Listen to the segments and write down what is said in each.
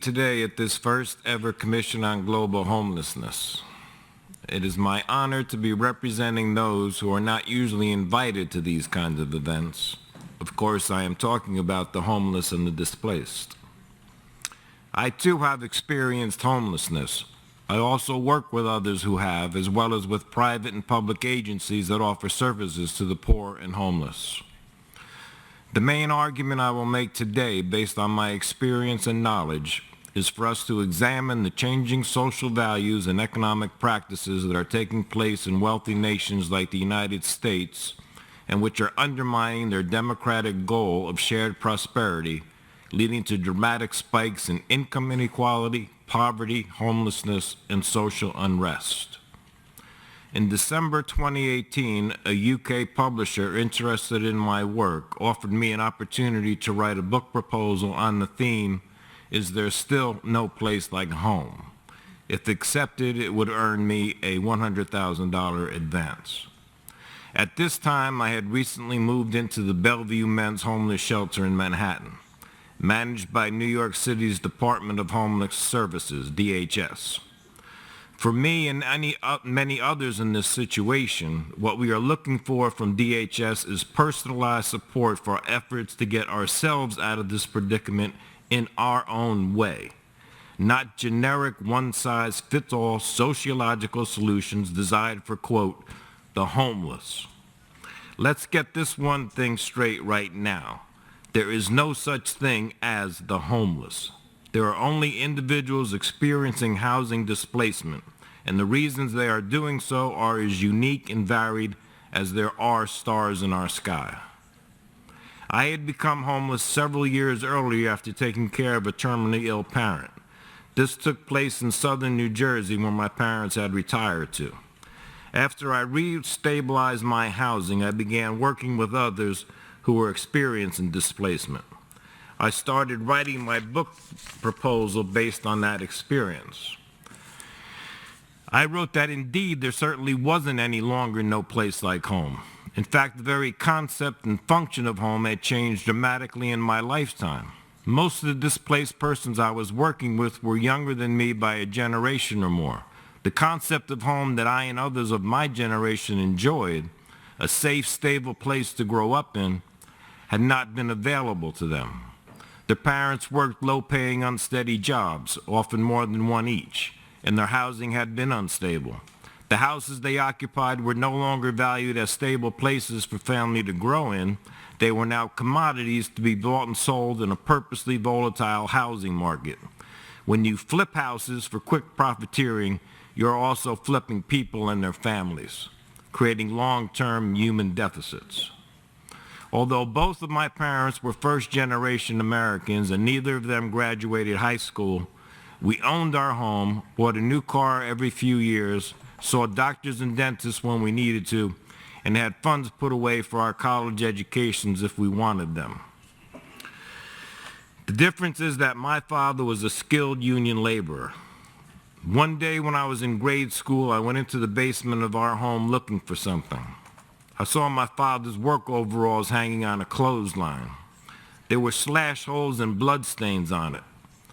Today at this first ever Commission on Global Homelessness. It is my honor to be representing those who are not usually invited to these kinds of events. Of course, I am talking about the homeless and the displaced. I too have experienced homelessness. I also work with others who have, as well as with private and public agencies that offer services to the poor and homeless. The main argument I will make today, based on my experience and knowledge, is for us to examine the changing social values and economic practices that are taking place in wealthy nations like the United States and which are undermining their democratic goal of shared prosperity, leading to dramatic spikes in income inequality, poverty, homelessness, and social unrest. In December 2018, a UK publisher interested in my work offered me an opportunity to write a book proposal on the theme, "Is There Still No Place Like Home?" If accepted, it would earn me a $100,000 advance. At this time, I had recently moved into the Bellevue Men's Homeless Shelter in Manhattan, managed by New York City's Department of Homeless Services, DHS. For me and many others in this situation, what we are looking for from DHS is personalized support for our efforts to get ourselves out of this predicament in our own way, not generic one-size-fits-all sociological solutions designed for, quote, the homeless. Let's get this one thing straight right now. There is no such thing as the homeless. There are only individuals experiencing housing displacement, and the reasons they are doing so are as unique and varied as there are stars in our sky. I had become homeless several years earlier after taking care of a terminally ill parent. This took place in southern New Jersey where my parents had retired to. After I re-stabilized my housing, I began working with others who were experiencing displacement. I started writing my book proposal based on that experience. I wrote that indeed there certainly wasn't any longer no place like home. In fact, the very concept and function of home had changed dramatically in my lifetime. Most of the displaced persons I was working with were younger than me by a generation or more. The concept of home that I and others of my generation enjoyed, a safe, stable place to grow up in, had not been available to them. Their parents worked low-paying, unsteady jobs, often more than one each, and their housing had been unstable. The houses they occupied were no longer valued as stable places for family to grow in. They were now commodities to be bought and sold in a purposely volatile housing market. When you flip houses for quick profiteering, you're also flipping people and their families, creating long-term human deficits. Although both of my parents were first-generation Americans and neither of them graduated high school, we owned our home, bought a new car every few years, saw doctors and dentists when we needed to, and had funds put away for our college educations if we wanted them. The difference is that my father was a skilled union laborer. One day when I was in grade school, I went into the basement of our home looking for something. I saw my father's work overalls hanging on a clothesline. There were slash holes and blood stains on it.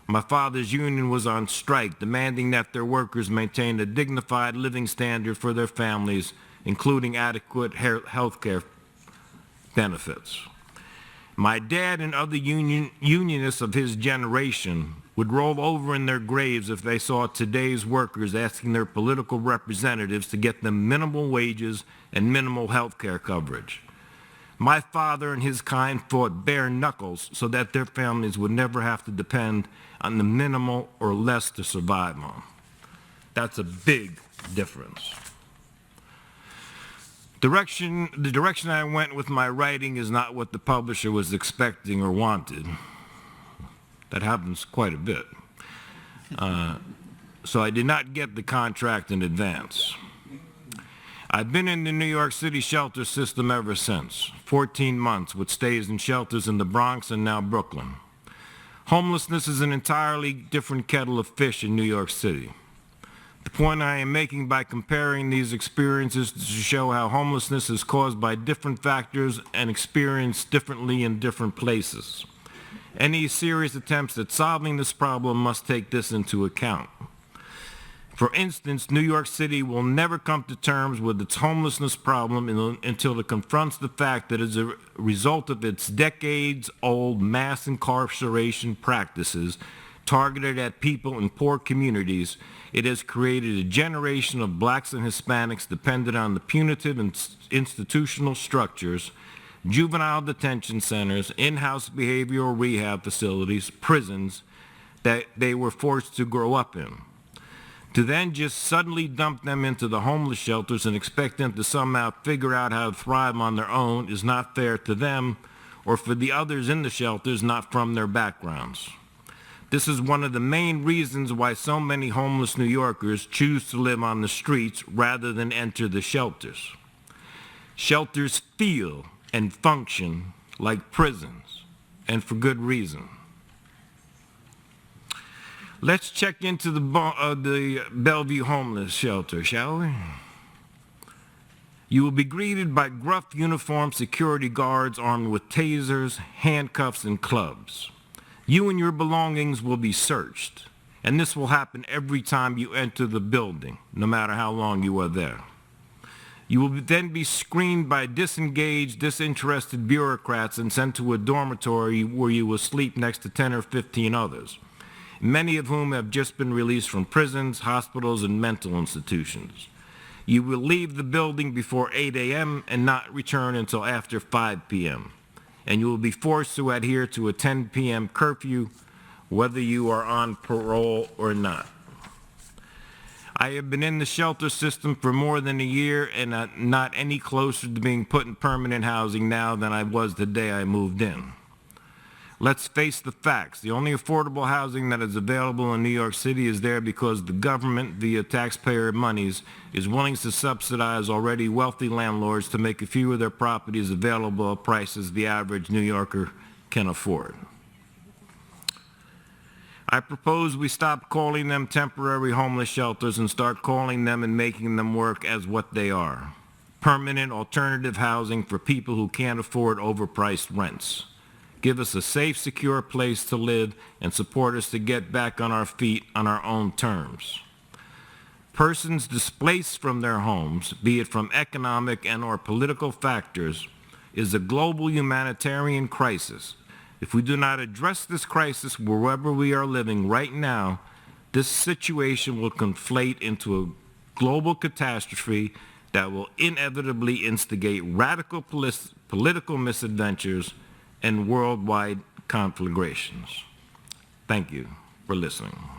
My father's union was on strike, demanding that their workers maintain a dignified living standard for their families, including adequate health care benefits. My dad and other unionists of his generation would roll over in their graves if they saw today's workers asking their political representatives to get them minimal wages and minimal health care coverage. My father and his kind fought bare knuckles so that their families would never have to depend on the minimal or less to survive on. That's a big difference. The direction I went with my writing is not what the publisher was expecting or wanted. That happens quite a bit. So I did not get the contract in advance. I've been in the New York City shelter system ever since, 14 months with stays in shelters in the Bronx and now Brooklyn. Homelessness is an entirely different kettle of fish in New York City. The point I am making by comparing these experiences is to show how homelessness is caused by different factors and experienced differently in different places. Any serious attempts at solving this problem must take this into account. For instance, New York City will never come to terms with its homelessness problem until it confronts the fact that as a result of its decades-old mass incarceration practices targeted at people in poor communities, it has created a generation of blacks and Hispanics dependent on the punitive institutional structures, juvenile detention centers, in-house behavioral rehab facilities, prisons that they were forced to grow up in. To then just suddenly dump them into the homeless shelters and expect them to somehow figure out how to thrive on their own is not fair to them or for the others in the shelters not from their backgrounds. This is one of the main reasons why so many homeless New Yorkers choose to live on the streets rather than enter the shelters. Shelters feel and function like prisons, and for good reason. Let's check into the Bellevue homeless shelter, shall we? You will be greeted by gruff uniformed security guards armed with tasers, handcuffs, and clubs. You and your belongings will be searched, and this will happen every time you enter the building, no matter how long you are there. You will then be screened by disengaged, disinterested bureaucrats and sent to a dormitory where you will sleep next to 10 or 15 others, many of whom have just been released from prisons, hospitals, and mental institutions. You will leave the building before 8 a.m. and not return until after 5 p.m. And you will be forced to adhere to a 10 p.m. curfew, whether you are on parole or not. I have been in the shelter system for more than a year and not any closer to being put in permanent housing now than I was the day I moved in. Let's face the facts. The only affordable housing that is available in New York City is there because the government, via taxpayer monies, is willing to subsidize already wealthy landlords to make a few of their properties available at prices the average New Yorker can afford. I propose we stop calling them temporary homeless shelters and start calling them and making them work as what they are: permanent alternative housing for people who can't afford overpriced rents. Give us a safe, secure place to live and support us to get back on our feet on our own terms. Persons displaced from their homes, be it from economic and/or political factors, is a global humanitarian crisis. If we do not address this crisis wherever we are living right now, this situation will conflate into a global catastrophe that will inevitably instigate radical political misadventures and worldwide conflagrations. Thank you for listening.